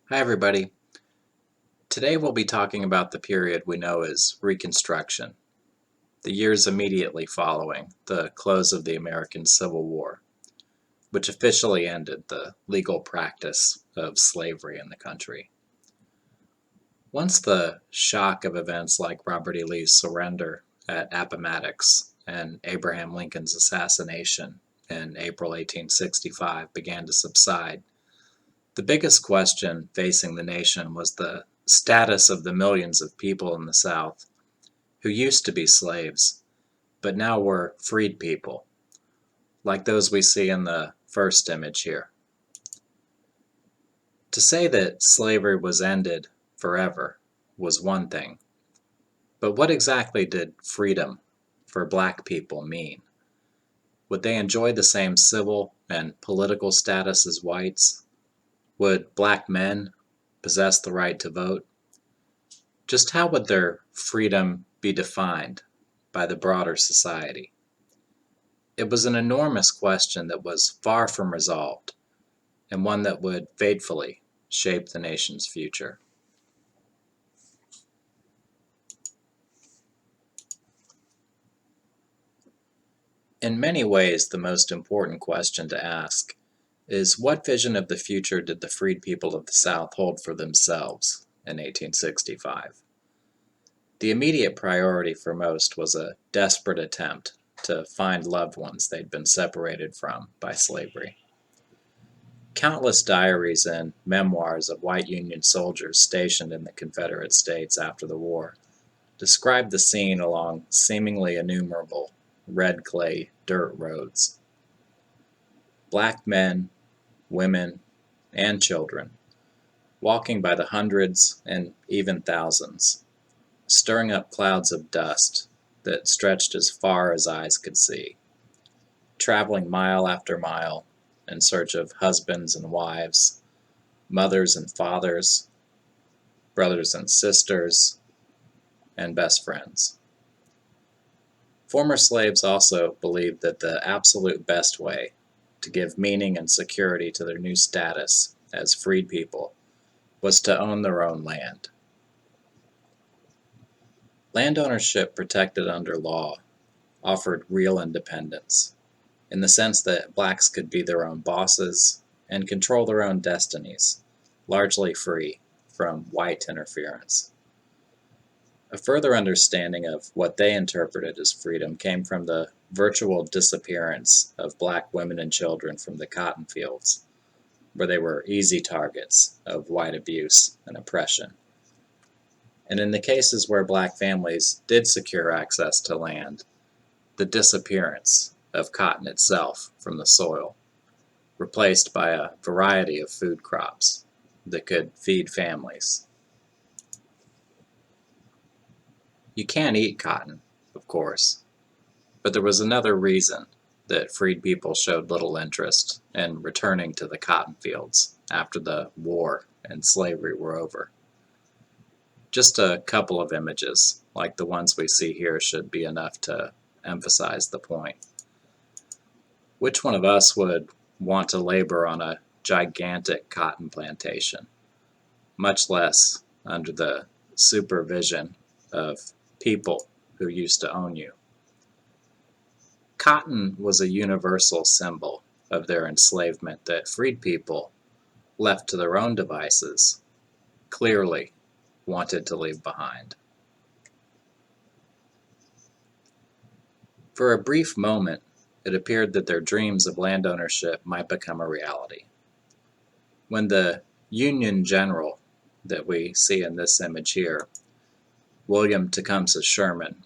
Hi everybody. Today we'll be talking about the period we know as Reconstruction, the years immediately following the close of the American Civil War, which officially ended the legal practice of slavery in the country. Once the shock of events like Robert E. Lee's surrender at Appomattox and Abraham Lincoln's assassination in April 1865 began to subside, the biggest question facing the nation was the status of the millions of people in the South who used to be slaves, but now were freed people, like those we see in the first image here. To say that slavery was ended forever was one thing, but what exactly did freedom for black people mean? Would they enjoy the same civil and political status as whites? Would black men possess the right to vote? Just how would their freedom be defined by the broader society? It was an enormous question that was far from resolved, and one that would fatefully shape the nation's future. In many ways, the most important question to ask is what vision of the future did the freed people of the South hold for themselves in 1865? The immediate priority for most was a desperate attempt to find loved ones they'd been separated from by slavery. Countless diaries and memoirs of white Union soldiers stationed in the Confederate States after the war describe the scene along seemingly innumerable red clay dirt roads. Black men, women, and children walking by the hundreds and even thousands, stirring up clouds of dust that stretched as far as eyes could see, traveling mile after mile in search of husbands and wives, mothers and fathers, brothers and sisters, and best friends. Former slaves also believed that the absolute best way to give meaning and security to their new status as freed people was to own their own land. Land ownership protected under law offered real independence, in the sense that blacks could be their own bosses and control their own destinies, largely free from white interference. A further understanding of what they interpreted as freedom came from the virtual disappearance of black women and children from the cotton fields, where they were easy targets of white abuse and oppression. And in the cases where black families did secure access to land, the disappearance of cotton itself from the soil, replaced by a variety of food crops that could feed families. You can't eat cotton, of course, but there was another reason that freed people showed little interest in returning to the cotton fields after the war and slavery were over. Just a couple of images, like the ones we see here, should be enough to emphasize the point. Which one of us would want to labor on a gigantic cotton plantation, much less under the supervision of people who used to own you? Cotton was a universal symbol of their enslavement that freed people, left to their own devices, clearly wanted to leave behind. For a brief moment, it appeared that their dreams of land ownership might become a reality. When the Union general that we see in this image here, William Tecumseh Sherman,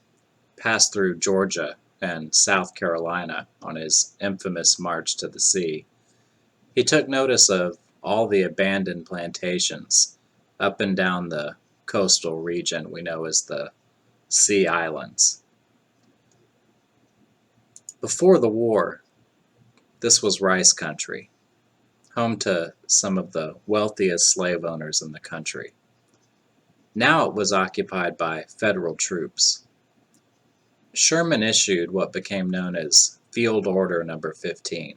passed through Georgia and South Carolina on his infamous march to the sea, he took notice of all the abandoned plantations up and down the coastal region we know as the Sea Islands. Before the war, this was rice country, home to some of the wealthiest slave owners in the country. Now it was occupied by federal troops. Sherman issued what became known as Field Order Number 15,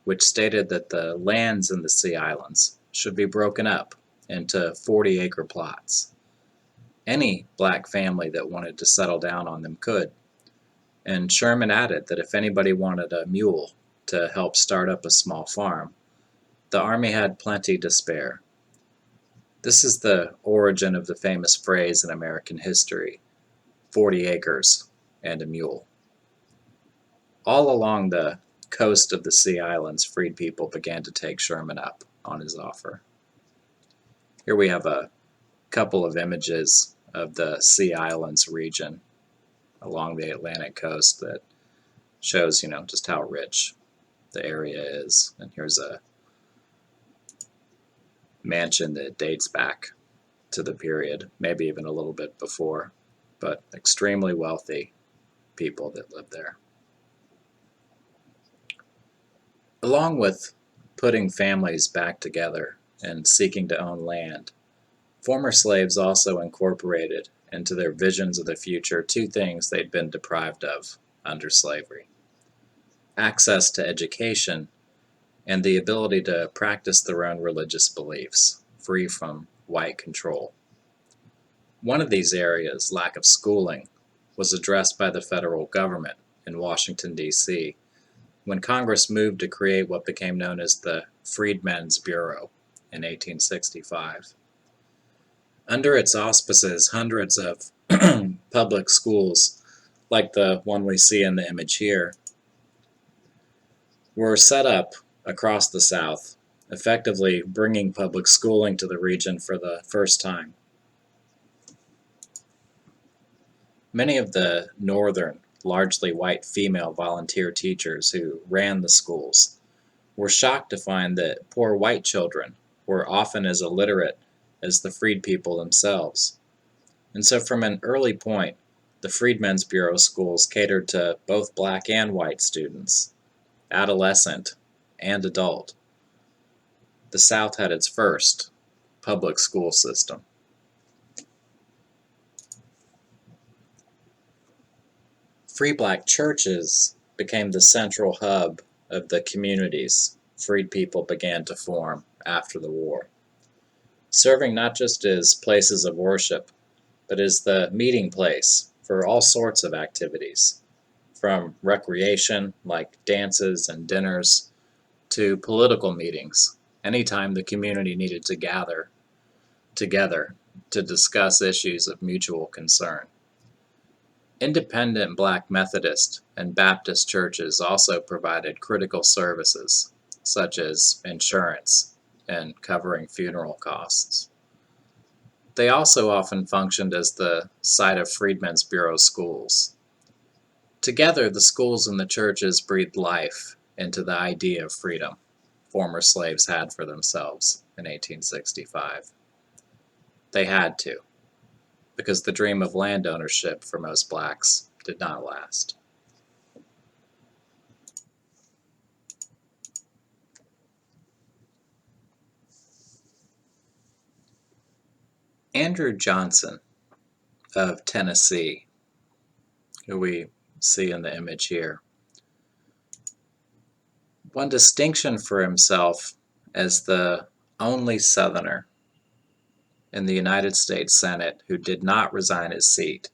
which stated that the lands in the Sea Islands should be broken up into 40-acre plots. Any black family that wanted to settle down on them could, and Sherman added that if anybody wanted a mule to help start up a small farm, the Army had plenty to spare. This is the origin of the famous phrase in American history, 40 acres and a mule. All along the coast of the Sea Islands, freed people began to take Sherman up on his offer. Here we have a couple of images of the Sea Islands region along the Atlantic coast that shows, just how rich the area is. And here's a mansion that dates back to the period, maybe even a little bit before, but extremely wealthy people that lived there. Along with putting families back together and seeking to own land, former slaves also incorporated into their visions of the future two things they'd been deprived of under slavery: access to education and the ability to practice their own religious beliefs, free from white control. One of these areas, lack of schooling, was addressed by the federal government in Washington, D.C., when Congress moved to create what became known as the Freedmen's Bureau in 1865. Under its auspices, hundreds of public schools, like the one we see in the image here, were set up across the South, effectively bringing public schooling to the region for the first time. Many of the northern, largely white female volunteer teachers who ran the schools were shocked to find that poor white children were often as illiterate as the freed people themselves. And so from an early point, the Freedmen's Bureau schools catered to both black and white students, adolescent and adult. The South had its first public school system. Free black churches became the central hub of the communities freed people began to form after the war, serving not just as places of worship, but as the meeting place for all sorts of activities, from recreation like dances and dinners to political meetings, anytime the community needed to gather together to discuss issues of mutual concern. Independent Black Methodist and Baptist churches also provided critical services, such as insurance and covering funeral costs. They also often functioned as the site of Freedmen's Bureau schools. Together, the schools and the churches breathed life into the idea of freedom former slaves had for themselves in 1865. They had to, because the dream of land ownership for most blacks did not last. Andrew Johnson of Tennessee, who we see in the image here, won distinction for himself as the only Southerner in the United States Senate who did not resign his seat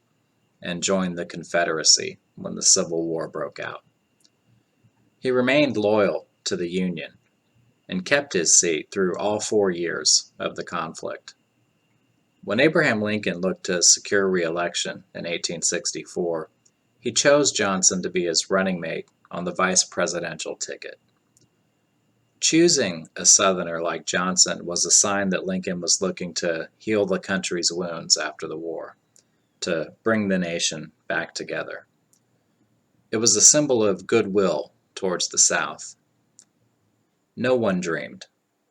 and joined the Confederacy when the Civil War broke out. He remained loyal to the Union and kept his seat through all 4 years of the conflict. When Abraham Lincoln looked to secure re-election in 1864, he chose Johnson to be his running mate on the vice presidential ticket. Choosing a Southerner like Johnson was a sign that Lincoln was looking to heal the country's wounds after the war, to bring the nation back together. It was a symbol of goodwill towards the South. No one dreamed,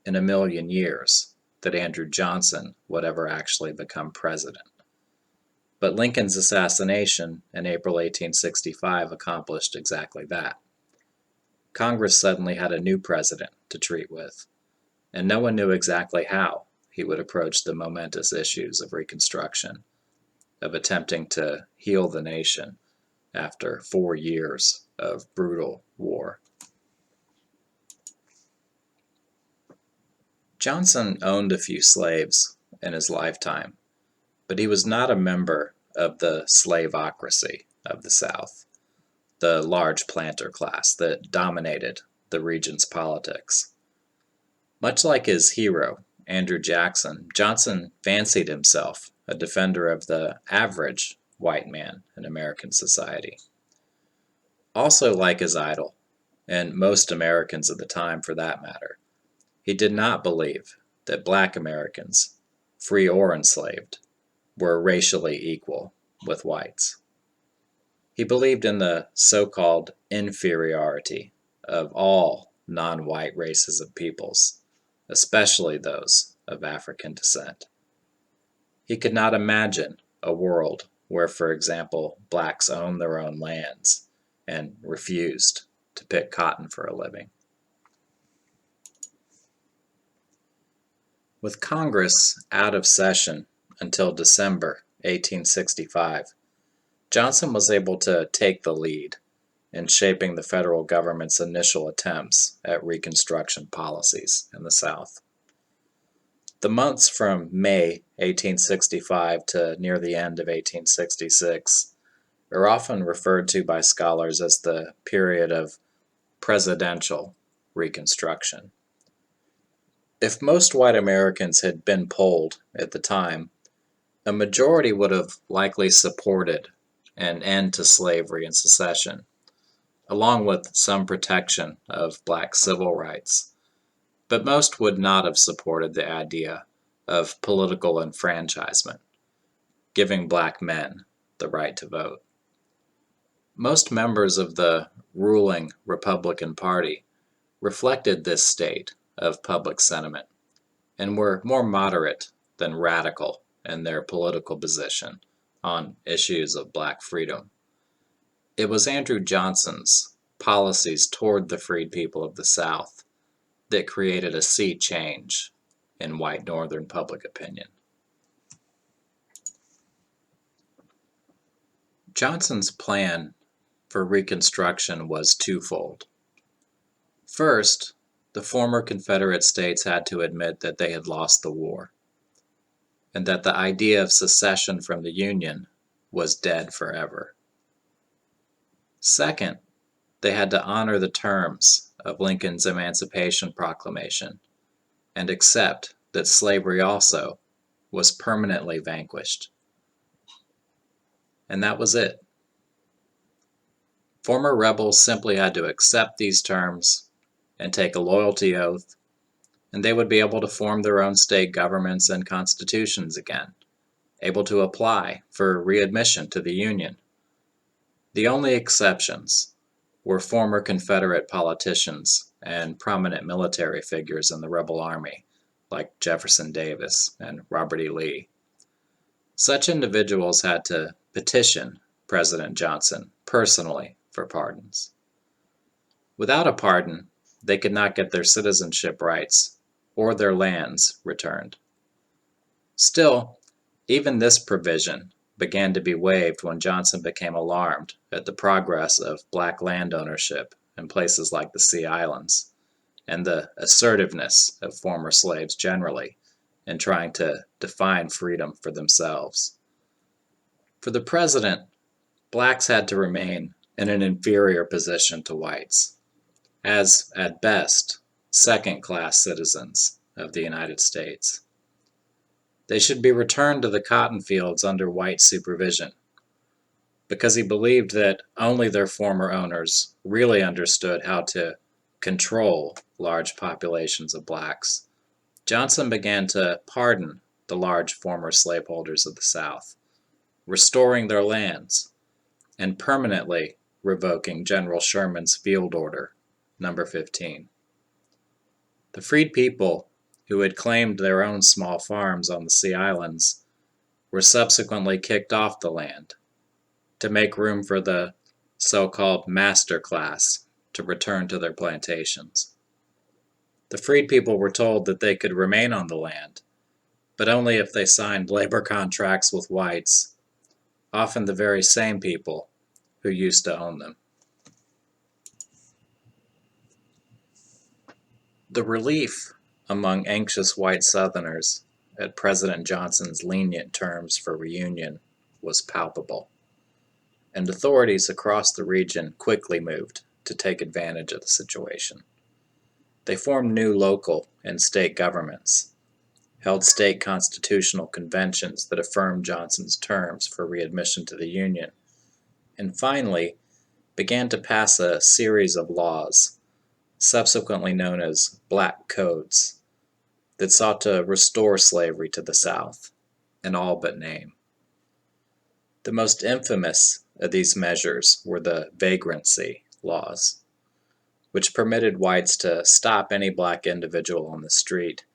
in a million years, that Andrew Johnson would ever actually become president. But Lincoln's assassination in April 1865 accomplished exactly that. Congress suddenly had a new president to treat with, and no one knew exactly how he would approach the momentous issues of Reconstruction, of attempting to heal the nation after 4 years of brutal war. Johnson owned a few slaves in his lifetime, but he was not a member of the slaveocracy of the South, the large planter class that dominated the region's politics. Much like his hero, Andrew Jackson, Johnson fancied himself a defender of the average white man in American society. Also like his idol, and most Americans at the time for that matter, he did not believe that black Americans, free or enslaved, were racially equal with whites. He believed in the so-called inferiority of all non-white races of peoples, especially those of African descent. He could not imagine a world where, for example, blacks owned their own lands and refused to pick cotton for a living. With Congress out of session until December 1865, Johnson was able to take the lead in shaping the federal government's initial attempts at Reconstruction policies in the South. The months from May 1865 to near the end of 1866 are often referred to by scholars as the period of presidential Reconstruction. If most white Americans had been polled at the time, a majority would have likely supported an end to slavery and secession, along with some protection of black civil rights. But most would not have supported the idea of political enfranchisement, giving black men the right to vote. Most members of the ruling Republican Party reflected this state of public sentiment and were more moderate than radical in their political position on issues of black freedom. It was Andrew Johnson's policies toward the freed people of the South that created a sea change in white Northern public opinion. Johnson's plan for Reconstruction was twofold. First, the former Confederate states had to admit that they had lost the war, and that the idea of secession from the Union was dead forever. Second, they had to honor the terms of Lincoln's Emancipation Proclamation and accept that slavery also was permanently vanquished. And that was it. Former rebels simply had to accept these terms and take a loyalty oath, and they would be able to form their own state governments and constitutions again, able to apply for readmission to the Union. The only exceptions were former Confederate politicians and prominent military figures in the rebel army, like Jefferson Davis and Robert E. Lee. Such individuals had to petition President Johnson personally for pardons. Without a pardon, they could not get their citizenship rights or their lands returned. Still, even this provision began to be waived when Johnson became alarmed at the progress of black land ownership in places like the Sea Islands and the assertiveness of former slaves generally in trying to define freedom for themselves. For the president, blacks had to remain in an inferior position to whites, as, at best, second-class citizens of the United States. They should be returned to the cotton fields under white supervision, because he believed that only their former owners really understood how to control large populations of blacks. Johnson began to pardon the large former slaveholders of the South, restoring their lands, and permanently revoking General Sherman's Field Order, number 15. The freed people who had claimed their own small farms on the Sea Islands were subsequently kicked off the land to make room for the so-called master class to return to their plantations. The freed people were told that they could remain on the land, but only if they signed labor contracts with whites, often the very same people who used to own them. The relief among anxious white Southerners at President Johnson's lenient terms for reunion was palpable, and authorities across the region quickly moved to take advantage of the situation. They formed new local and state governments, held state constitutional conventions that affirmed Johnson's terms for readmission to the Union, and finally began to pass a series of laws, subsequently known as Black Codes, that sought to restore slavery to the South, in all but name. The most infamous of these measures were the vagrancy laws, which permitted whites to stop any black individual on the street,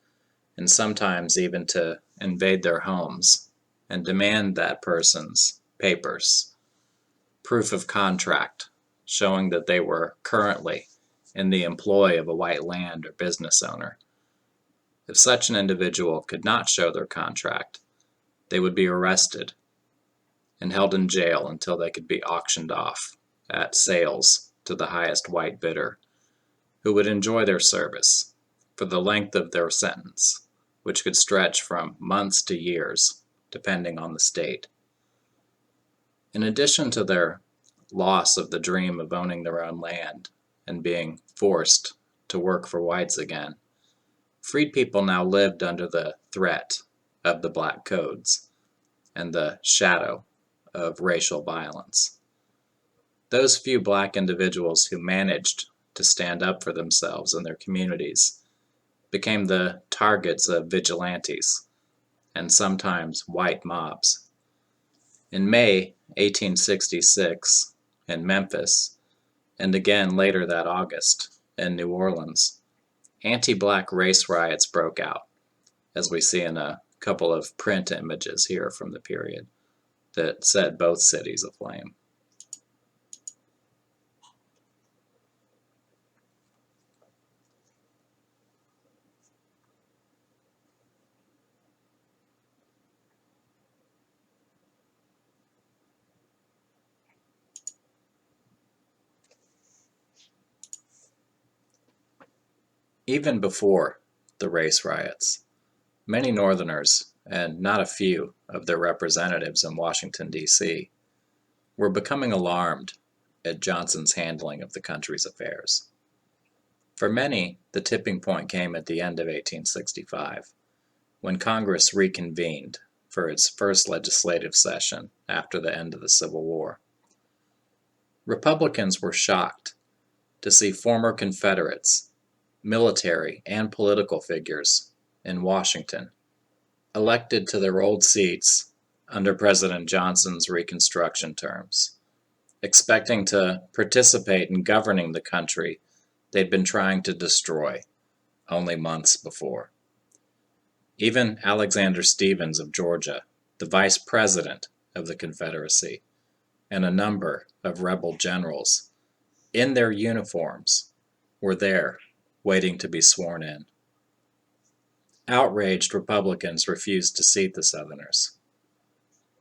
and sometimes even to invade their homes and demand that person's papers, proof of contract, showing that they were currently in the employ of a white land or business owner. If such an individual could not show their contract, they would be arrested and held in jail until they could be auctioned off at sales to the highest white bidder, who would enjoy their service for the length of their sentence, which could stretch from months to years, depending on the state. In addition to their loss of the dream of owning their own land and being forced to work for whites again, freed people now lived under the threat of the Black Codes and the shadow of racial violence. Those few black individuals who managed to stand up for themselves and their communities became the targets of vigilantes and sometimes white mobs. In May 1866, in Memphis, and again later that August in New Orleans, anti-black race riots broke out, as we see in a couple of print images here from the period, that set both cities aflame. Even before the race riots, many Northerners, and not a few of their representatives in Washington, D.C., were becoming alarmed at Johnson's handling of the country's affairs. For many, the tipping point came at the end of 1865, when Congress reconvened for its first legislative session after the end of the Civil War. Republicans were shocked to see former Confederates, military and political figures in Washington, elected to their old seats under President Johnson's Reconstruction terms, expecting to participate in governing the country they'd been trying to destroy only months before. Even Alexander Stephens of Georgia, the vice president of the Confederacy, and a number of rebel generals, in their uniforms, were there waiting to be sworn in. Outraged Republicans refused to seat the Southerners.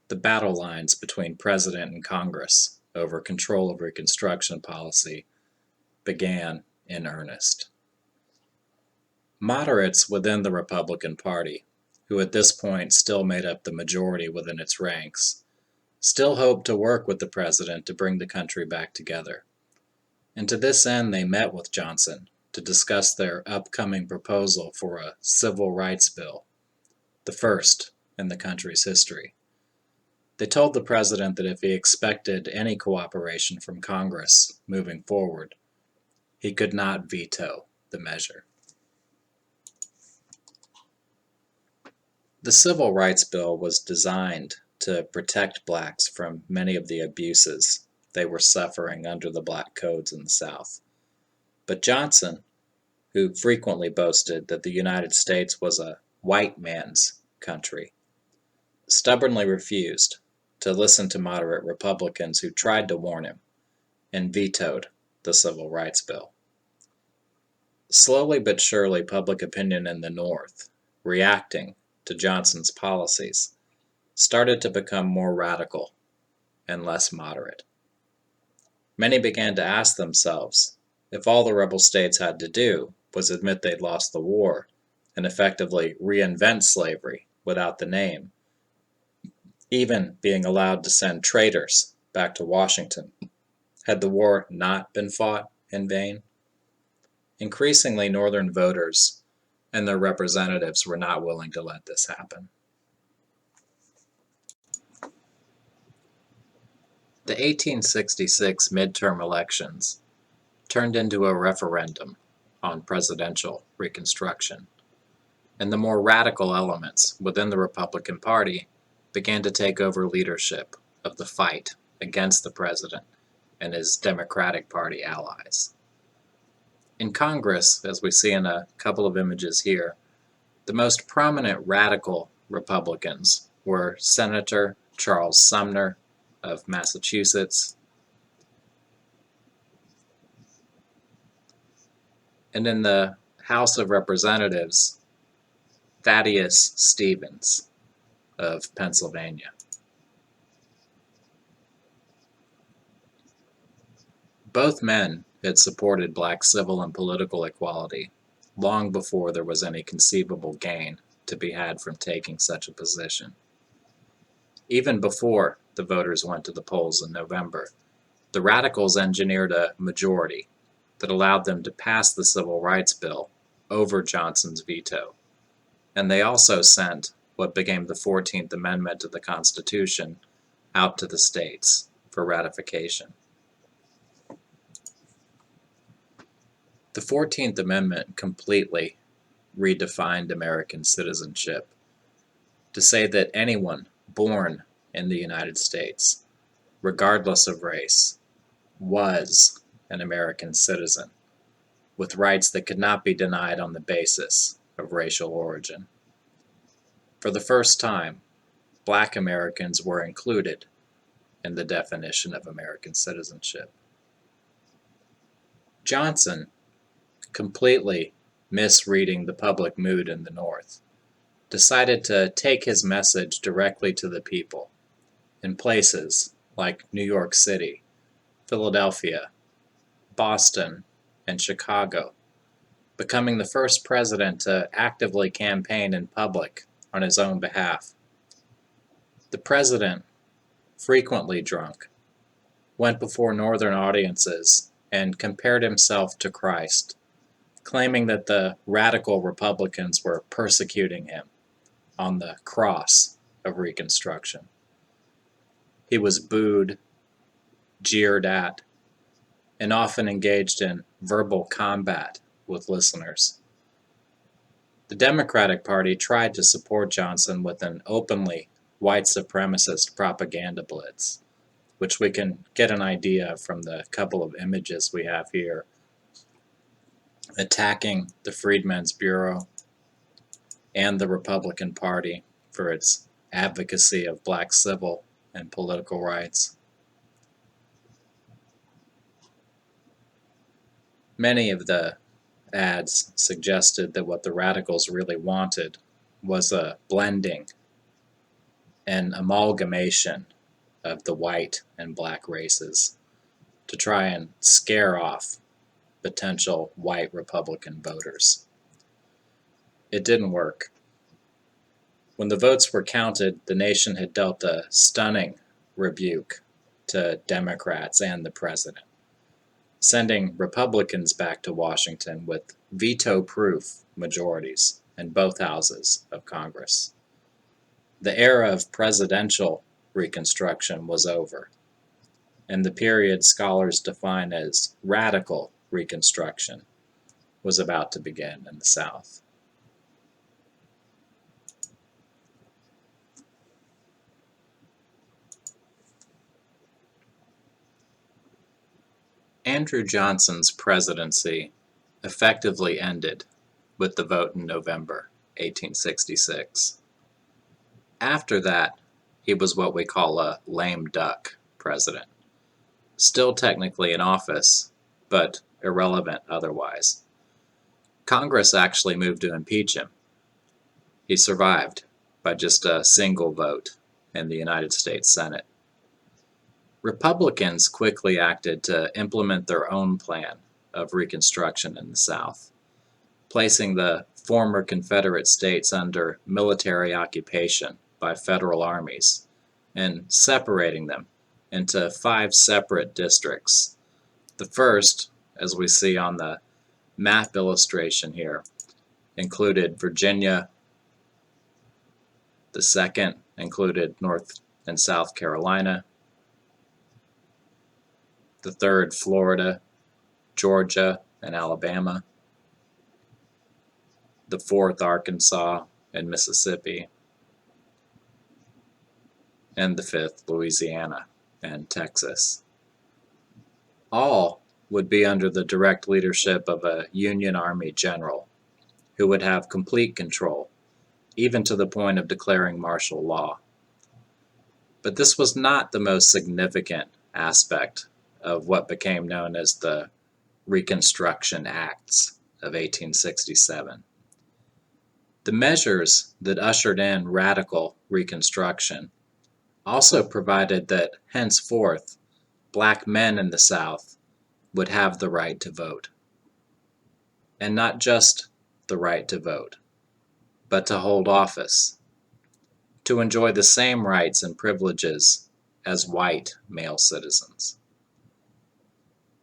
The battle lines between President and Congress over control of Reconstruction policy began in earnest. Moderates within the Republican Party, who at this point still made up the majority within its ranks, still hoped to work with the president to bring the country back together. And to this end they met with Johnson to discuss their upcoming proposal for a civil rights bill, the first in the country's history. They told the president that if he expected any cooperation from Congress moving forward, he could not veto the measure. The Civil Rights Bill was designed to protect blacks from many of the abuses they were suffering under the Black Codes in the South. But Johnson, who frequently boasted that the United States was a white man's country, stubbornly refused to listen to moderate Republicans who tried to warn him, and vetoed the Civil Rights Bill. Slowly but surely, public opinion in the North, reacting to Johnson's policies, started to become more radical and less moderate. Many began to ask themselves if all the rebel states had to do was admit they'd lost the war and effectively reinvent slavery without the name, even being allowed to send traitors back to Washington had the war not been fought in vain. Increasingly, Northern voters and their representatives were not willing to let this happen. The 1866 midterm elections turned into a referendum on presidential Reconstruction, and the more radical elements within the Republican Party began to take over leadership of the fight against the president and his Democratic Party allies. In Congress, as we see in a couple of images here, the most prominent radical Republicans were Senator Charles Sumner of Massachusetts and in the House of Representatives, Thaddeus Stevens of Pennsylvania. Both men had supported black civil and political equality long before there was any conceivable gain to be had from taking such a position. Even before the voters went to the polls in November, the radicals engineered a majority that allowed them to pass the Civil Rights Bill over Johnson's veto, and they also sent what became the 14th Amendment to the Constitution out to the states for ratification. The 14th Amendment completely redefined American citizenship to say that anyone born in the United States, regardless of race, was an American citizen, with rights that could not be denied on the basis of racial origin. For the first time, black Americans were included in the definition of American citizenship. Johnson, completely misreading the public mood in the North, decided to take his message directly to the people in places like New York City, Philadelphia, Boston, and Chicago, becoming the first president to actively campaign in public on his own behalf. The president, frequently drunk, went before Northern audiences and compared himself to Christ, claiming that the radical Republicans were persecuting him on the cross of Reconstruction. He was booed, jeered at, and often engaged in verbal combat with listeners. The Democratic Party tried to support Johnson with an openly white supremacist propaganda blitz, which we can get an idea from the couple of images we have here, attacking the Freedmen's Bureau and the Republican Party for its advocacy of black civil and political rights. Many of the ads suggested that what the radicals really wanted was a blending and amalgamation of the white and black races to try and scare off potential white Republican voters. It didn't work. When the votes were counted, the nation had dealt a stunning rebuke to Democrats and the president, sending Republicans back to Washington with veto-proof majorities in both houses of Congress. The era of presidential Reconstruction was over, and the period scholars define as radical Reconstruction was about to begin in the South. Andrew Johnson's presidency effectively ended with the vote in November 1866. After that, he was what we call a lame duck president, still technically in office, but irrelevant otherwise. Congress actually moved to impeach him. He survived by just a single vote in the United States Senate. Republicans quickly acted to implement their own plan of Reconstruction in the South, placing the former Confederate states under military occupation by federal armies and separating them into 5 separate districts. The first, as we see on the map illustration here, included Virginia. The second included North and South Carolina. The third, Florida, Georgia, and Alabama. The fourth, Arkansas and Mississippi. And the fifth, Louisiana and Texas. All would be under the direct leadership of a Union Army general who would have complete control, even to the point of declaring martial law. But this was not the most significant aspect of what became known as the Reconstruction Acts of 1867. The measures that ushered in radical Reconstruction also provided that henceforth black men in the South would have the right to vote. And not just the right to vote, but to hold office, to enjoy the same rights and privileges as white male citizens.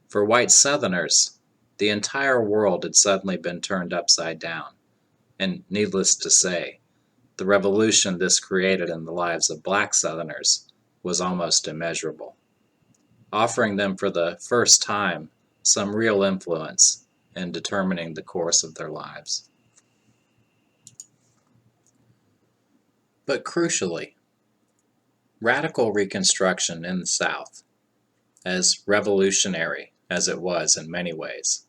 For white Southerners, the entire world had suddenly been turned upside down, and needless to say, the revolution this created in the lives of black Southerners was almost immeasurable, offering them for the first time some real influence in determining the course of their lives. But crucially, radical Reconstruction in the South, as revolutionary as it was in many ways,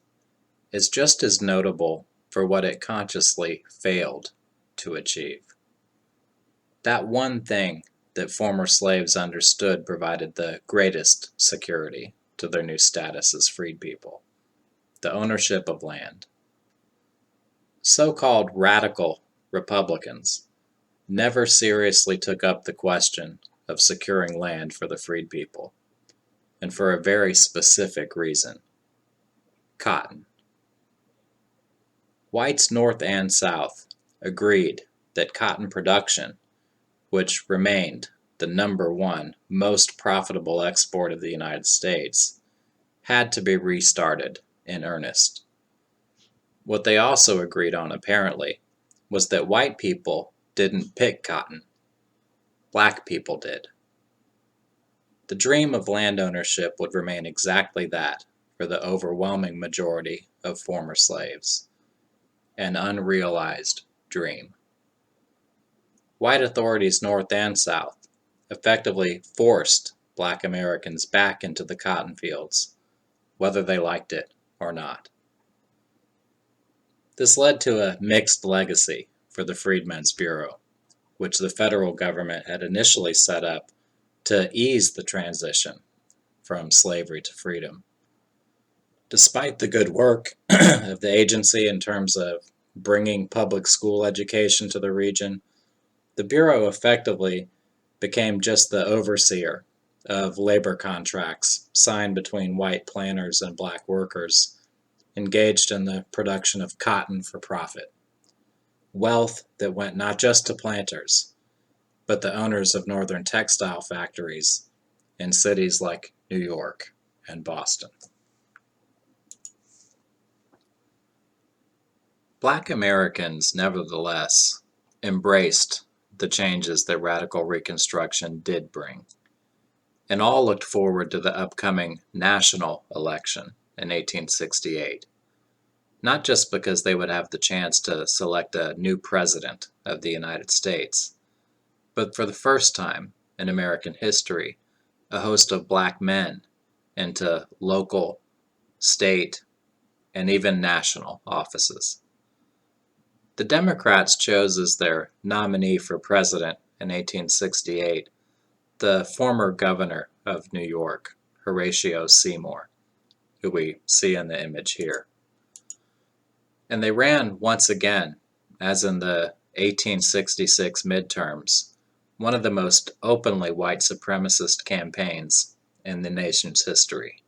is just as notable for what it consciously failed to achieve. That one thing that former slaves understood provided the greatest security to their new status as freed people: the ownership of land. So-called radical Republicans never seriously took up the question of securing land for the freed people, and for a very specific reason: cotton. Whites North and South agreed that cotton production, which remained the #1 most profitable export of the United States, had to be restarted in earnest. What they also agreed on, apparently, was that white people didn't pick cotton. Black people did. The dream of land ownership would remain exactly that for the overwhelming majority of former slaves: an unrealized dream. White authorities North and South effectively forced black Americans back into the cotton fields, whether they liked it or not. This led to a mixed legacy for the Freedmen's Bureau, which the federal government had initially set up to ease the transition from slavery to freedom. Despite the good work of the agency in terms of bringing public school education to the region, the Bureau effectively became just the overseer of labor contracts signed between white planters and black workers engaged in the production of cotton for profit. Wealth that went not just to planters, but the owners of northern textile factories in cities like New York and Boston. Black Americans, nevertheless, embraced the changes that radical Reconstruction did bring, and all looked forward to the upcoming national election in 1868, not just because they would have the chance to select a new president of the United States, but for the first time in American history, a host of black men into local, state, and even national offices. The Democrats chose as their nominee for president in 1868 the former governor of New York, Horatio Seymour, who we see in the image here. And they ran once again, as in the 1866 midterms, one of the most openly white supremacist campaigns in the nation's history.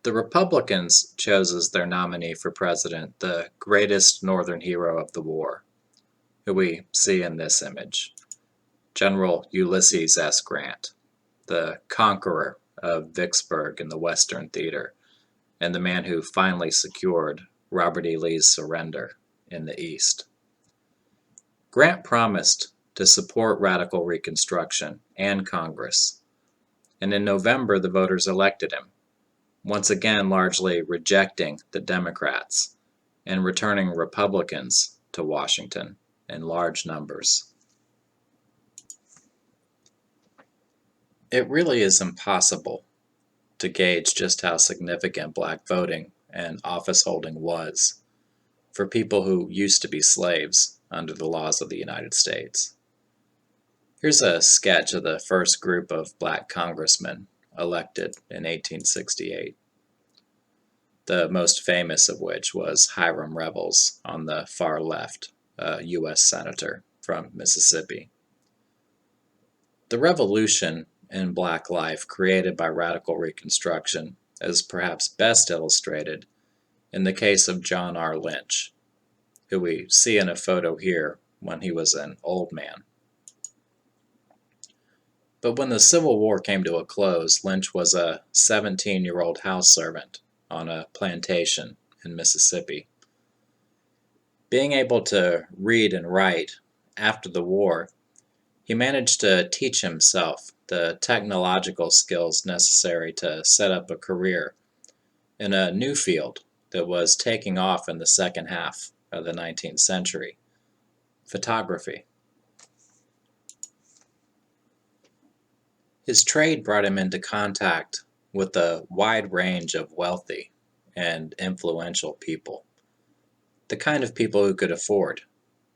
The Republicans chose as their nominee for president the greatest Northern hero of the war, who we see in this image, General Ulysses S. Grant, the conqueror of Vicksburg in the Western Theater, and the man who finally secured Robert E. Lee's surrender in the East. Grant promised to support radical Reconstruction and Congress, and in November the voters elected him, once again largely rejecting the Democrats and returning Republicans to Washington in large numbers. It really is impossible to gauge just how significant black voting and office holding was for people who used to be slaves under the laws of the United States. Here's a sketch of the first group of black congressmen elected in 1868, the most famous of which was Hiram Revels on the far left, a U.S. senator from Mississippi. The revolution in black life created by radical Reconstruction is perhaps best illustrated in the case of John R. Lynch, who we see in a photo here when he was an old man. But when the Civil War came to a close, Lynch was a 17-year-old house servant on a plantation in Mississippi. Being able to read and write after the war, he managed to teach himself the technological skills necessary to set up a career in a new field that was taking off in the second half of the 19th century, photography. His trade brought him into contact with a wide range of wealthy and influential people, the kind of people who could afford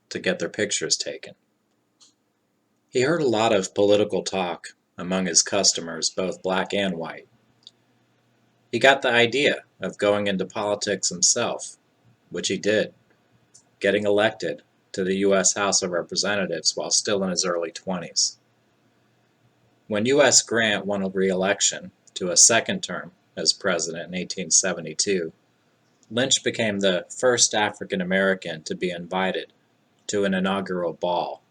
to get their pictures taken. He heard a lot of political talk among his customers, both black and white. He got the idea of going into politics himself, which he did, getting elected to the U.S. House of Representatives while still in his early 20s. When U.S. Grant won a re-election to a second term as president in 1872, Lynch became the first African American to be invited to an inaugural ball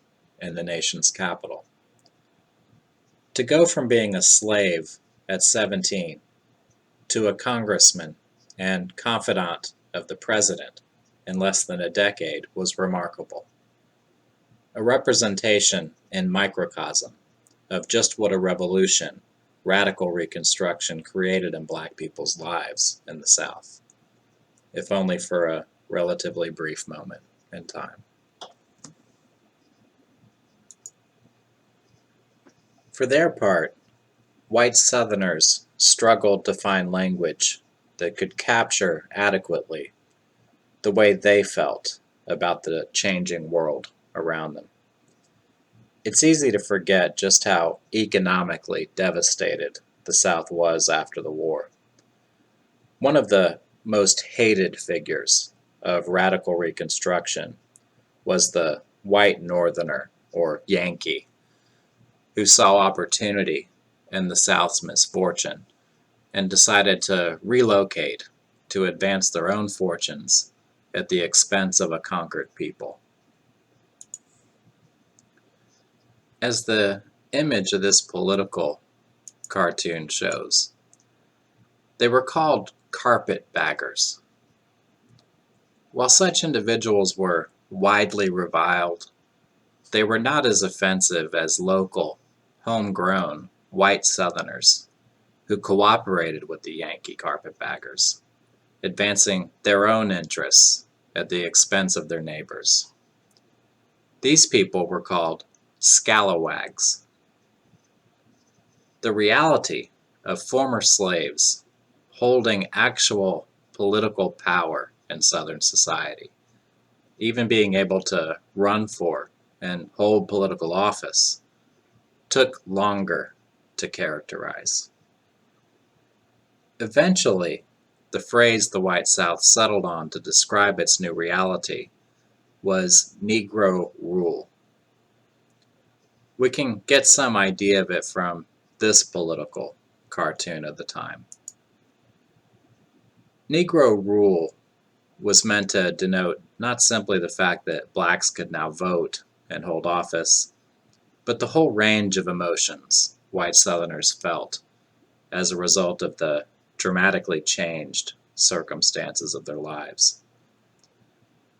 in the nation's capital. To go from being a slave at 17 to a congressman and confidant of the president in less than a decade was remarkable. A representation in microcosm of just what a revolution radical Reconstruction created in black people's lives in the South, if only for a relatively brief moment in time. For their part, white Southerners struggled to find language that could capture adequately the way they felt about the changing world around them. It's easy to forget just how economically devastated the South was after the war. One of the most hated figures of radical Reconstruction was the white Northerner, or Yankee, who saw opportunity in the South's misfortune and decided to relocate to advance their own fortunes at the expense of a conquered people. As the image of this political cartoon shows, they were called carpetbaggers. While such individuals were widely reviled, they were not as offensive as local, homegrown white Southerners who cooperated with the Yankee carpetbaggers, advancing their own interests at the expense of their neighbors. These people were called scalawags. The reality of former slaves holding actual political power in Southern society, even being able to run for and hold political office, took longer to characterize. Eventually, the phrase the white South settled on to describe its new reality was Negro rule. We can get some idea of it from this political cartoon of the time. Negro rule was meant to denote not simply the fact that blacks could now vote and hold office, but the whole range of emotions white Southerners felt as a result of the dramatically changed circumstances of their lives.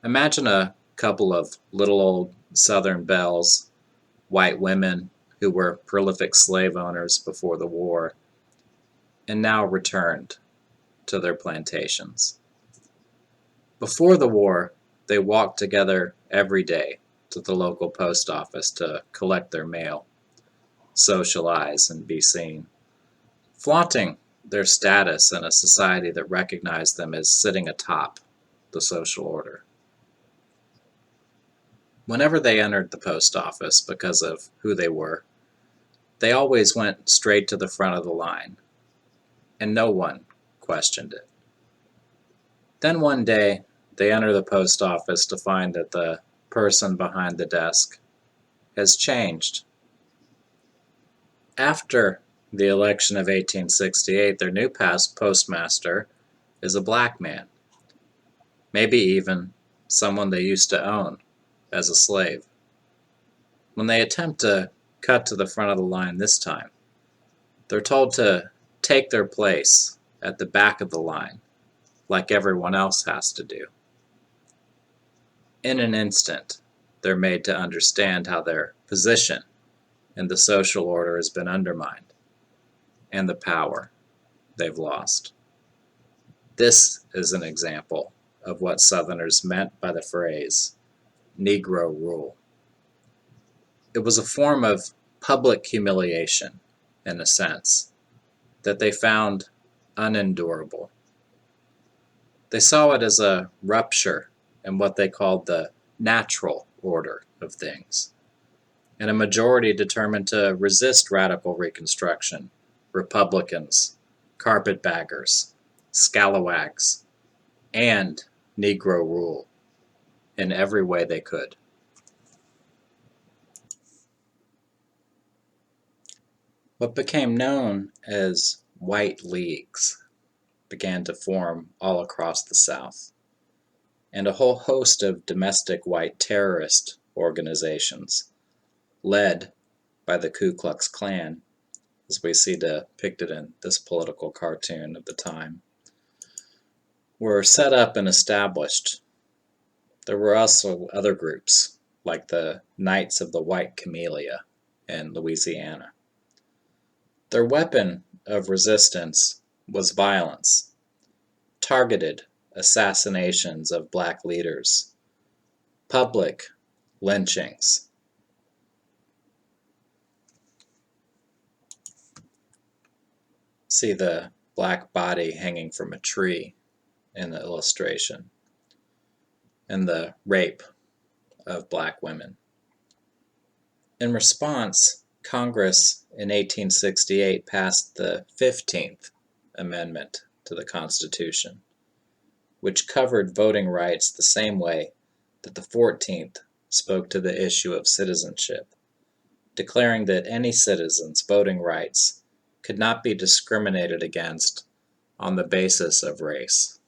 Imagine a couple of little old Southern belles, white women who were prolific slave owners before the war, and now returned to their plantations. Before the war, they walked together every day to the local post office to collect their mail, socialize, and be seen, flaunting their status in a society that recognized them as sitting atop the social order. Whenever they entered the post office because of who they were, they always went straight to the front of the line, and no one questioned it. Then one day, they enter the post office to find that the person behind the desk has changed. After the election of 1868, their new postmaster is a black man, maybe even someone they used to own as a slave. When they attempt to cut to the front of the line this time, they're told to take their place at the back of the line, like everyone else has to do. In an instant, they're made to understand how their position in the social order has been undermined, and the power they've lost. This is an example of what Southerners meant by the phrase, Negro rule. It was a form of public humiliation, in a sense, that they found unendurable. They saw it as a rupture in what they called the natural order of things, and a majority determined to resist radical Reconstruction, Republicans, carpetbaggers, scalawags, and Negro rule in every way they could. What became known as white leagues began to form all across the South, and a whole host of domestic white terrorist organizations, led by the Ku Klux Klan, as we see depicted in this political cartoon of the time, were set up and established. There were also other groups, like the Knights of the White Camellia in Louisiana. Their weapon of resistance was violence, targeted assassinations of black leaders, public lynchings. See the black body hanging from a tree in the illustration, and the rape of black women. In response, Congress in 1868 passed the 15th Amendment to the Constitution, which covered voting rights the same way that the 14th spoke to the issue of citizenship, declaring that any citizen's voting rights could not be discriminated against on the basis of race.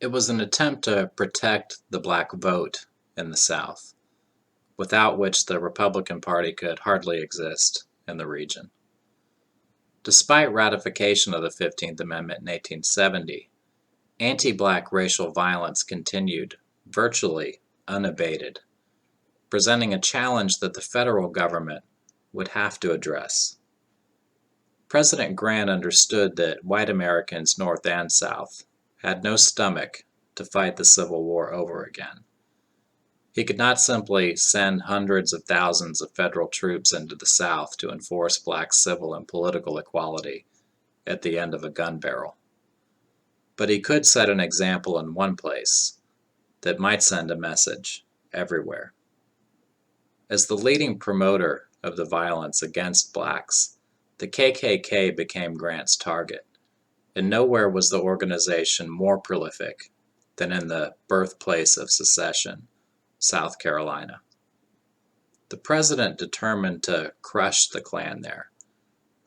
It was an attempt to protect the black vote in the South, without which the Republican Party could hardly exist in the region. Despite ratification of the 15th Amendment in 1870, anti-black racial violence continued virtually unabated, presenting a challenge that the federal government would have to address. President Grant understood that white Americans, North and South, had no stomach to fight the Civil War over again. He could not simply send hundreds of thousands of federal troops into the South to enforce black civil and political equality at the end of a gun barrel. But he could set an example in one place that might send a message everywhere. As the leading promoter of the violence against blacks, the KKK became Grant's target, and nowhere was the organization more prolific than in the birthplace of secession, South Carolina. The president determined to crush the Klan there,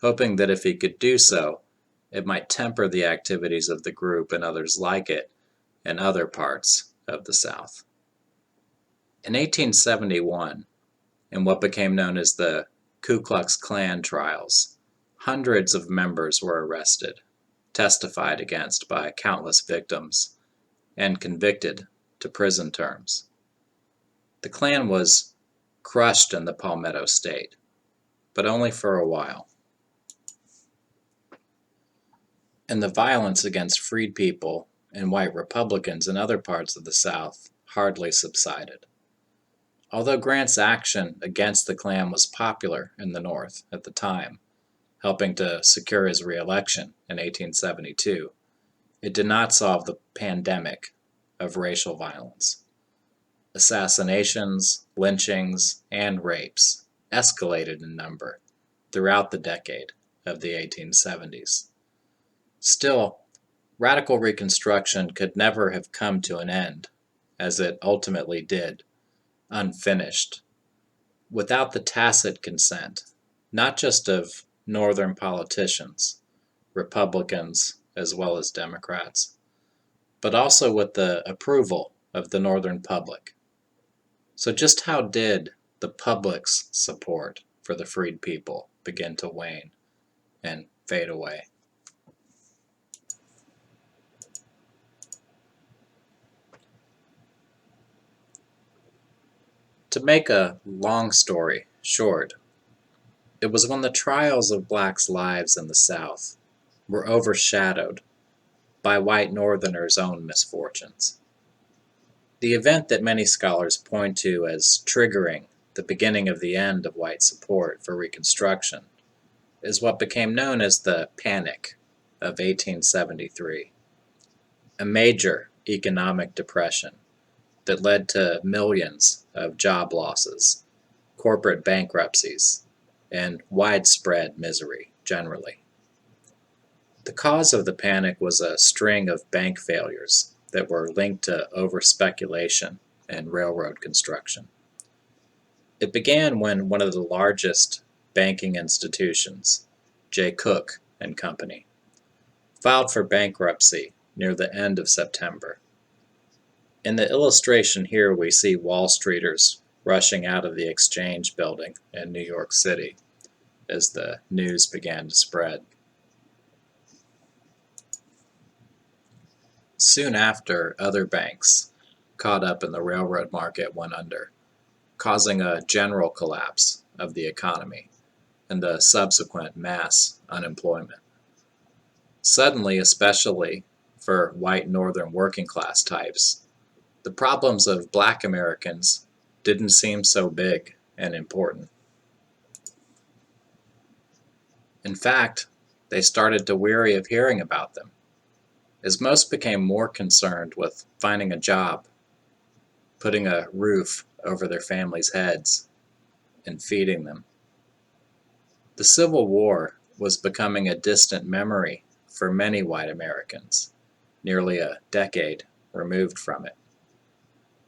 hoping that if he could do so, It might temper the activities of the group and others like it in other parts of the South. In 1871, in what became known as the Ku Klux Klan trials, hundreds of members were arrested, testified against by countless victims, and convicted to prison terms. The Klan was crushed in the Palmetto State, but only for a while. And the violence against freed people and white Republicans in other parts of the South hardly subsided. Although Grant's action against the Klan was popular in the North at the time, helping to secure his re-election in 1872, it did not solve the pandemic of racial violence. Assassinations, lynchings, and rapes escalated in number throughout the decade of the 1870s. Still, radical Reconstruction could never have come to an end, as it ultimately did, unfinished, without the tacit consent, not just of Northern politicians, Republicans as well as Democrats, but also with the approval of the Northern public. So just how did the public's support for the freed people begin to wane and fade away? To make a long story short, it was when the trials of blacks' lives in the South were overshadowed by white Northerners' own misfortunes. The event that many scholars point to as triggering the beginning of the end of white support for Reconstruction is what became known as the Panic of 1873, a major economic depression that led to millions of job losses, corporate bankruptcies, and widespread misery generally. The cause of the panic was a string of bank failures that were linked to overspeculation and railroad construction. It began when one of the largest banking institutions, J. Cook and Company, filed for bankruptcy near the end of September. In the illustration here, we see Wall Streeters rushing out of the Exchange building in New York City as the news began to spread. Soon after, other banks, caught up in the railroad market, went under, causing a general collapse of the economy and the subsequent mass unemployment. Suddenly, especially for white Northern working class types, the problems of black Americans didn't seem so big and important. In fact, they started to weary of hearing about them, as most became more concerned with finding a job, putting a roof over their families' heads, and feeding them. The Civil War was becoming a distant memory for many white Americans, nearly a decade removed from it.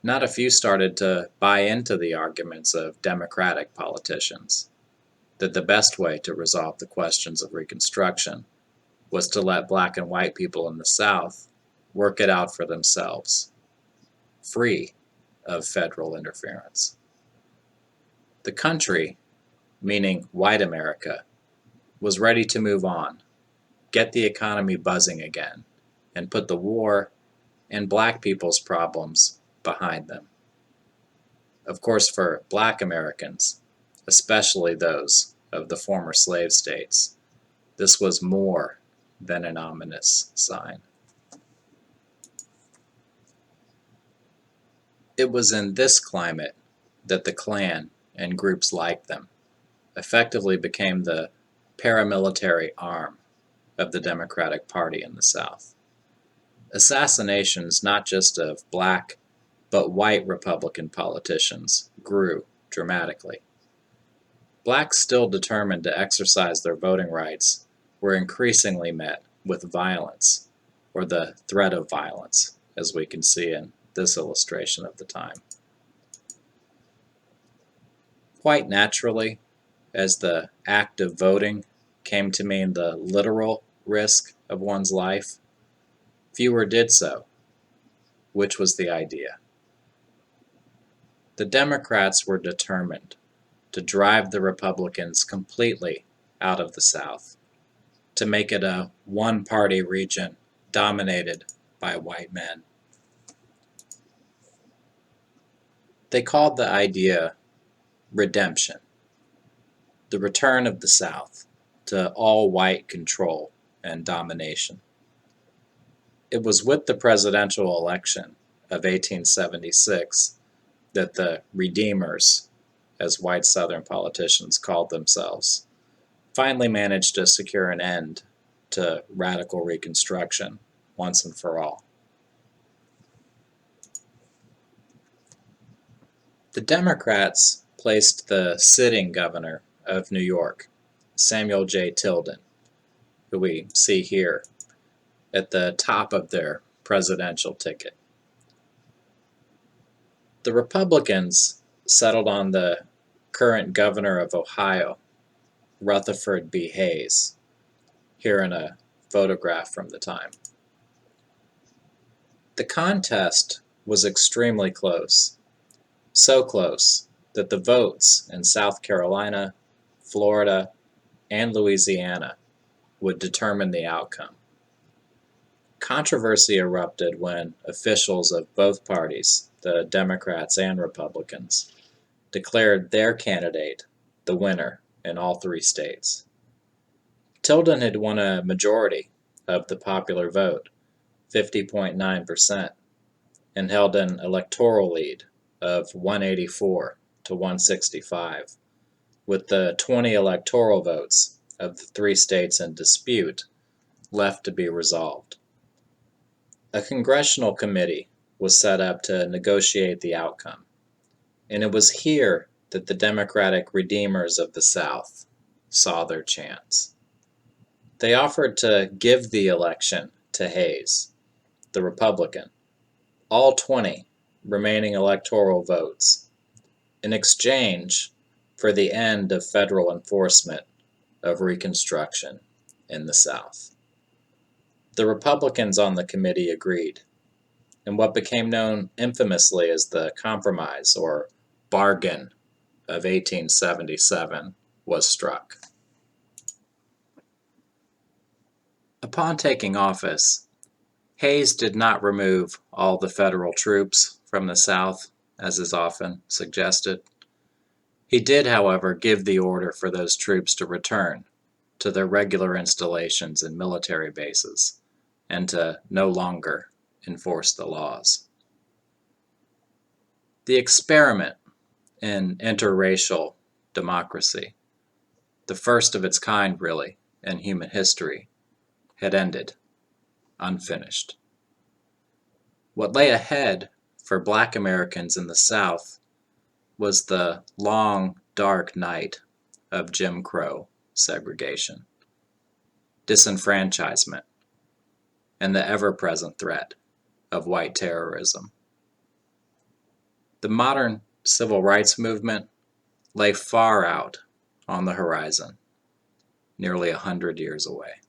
Not a few started to buy into the arguments of Democratic politicians that the best way to resolve the questions of Reconstruction was to let black and white people in the South work it out for themselves, free of federal interference. The country, meaning white America, was ready to move on, get the economy buzzing again, and put the war and black people's problems behind them. Of course, for black Americans, especially those of the former slave states, this was more than an ominous sign. It was in this climate that the Klan and groups like them effectively became the paramilitary arm of the Democratic Party in the South. Assassinations, not just of black but white Republican politicians, grew dramatically. Blacks still determined to exercise their voting rights were increasingly met with violence, or the threat of violence, as we can see in this illustration of the time. Quite naturally, as the act of voting came to mean the literal risk of one's life, fewer did so, which was the idea. The Democrats were determined to drive the Republicans completely out of the South, to make it a one-party region dominated by white men. They called the idea redemption, the return of the South to all-white control and domination. It was with the presidential election of 1876 that the Redeemers, as white Southern politicians called themselves, finally managed to secure an end to radical Reconstruction once and for all. The Democrats placed the sitting governor of New York, Samuel J. Tilden, who we see here, at the top of their presidential ticket. The Republicans settled on the current governor of Ohio, Rutherford B. Hayes, here in a photograph from the time. The contest was extremely close, so close that the votes in South Carolina, Florida, and Louisiana would determine the outcome. Controversy erupted when officials of both parties, the Democrats and Republicans, declared their candidate the winner in all three states. Tilden had won a majority of the popular vote, 50.9%, and held an electoral lead of 184 to 165, with the 20 electoral votes of the three states in dispute left to be resolved. A congressional committee was set up to negotiate the outcome, and it was here that the Democratic Redeemers of the South saw their chance. They offered to give the election to Hayes, the Republican, all 20 remaining electoral votes, in exchange for the end of federal enforcement of Reconstruction in the South. The Republicans on the committee agreed, and what became known infamously as the Compromise or Bargain of 1877 was struck. Upon taking office, Hayes did not remove all the federal troops from the South, as is often suggested. He did, however, give the order for those troops to return to their regular installations and military bases, and to no longer enforce the laws. The experiment in interracial democracy, the first of its kind really in human history, had ended, unfinished. What lay ahead for Black Americans in the South was the long, dark night of Jim Crow segregation, disenfranchisement, and the ever-present threat of white terrorism. The modern civil rights movement lay far out on the horizon, nearly 100 years away.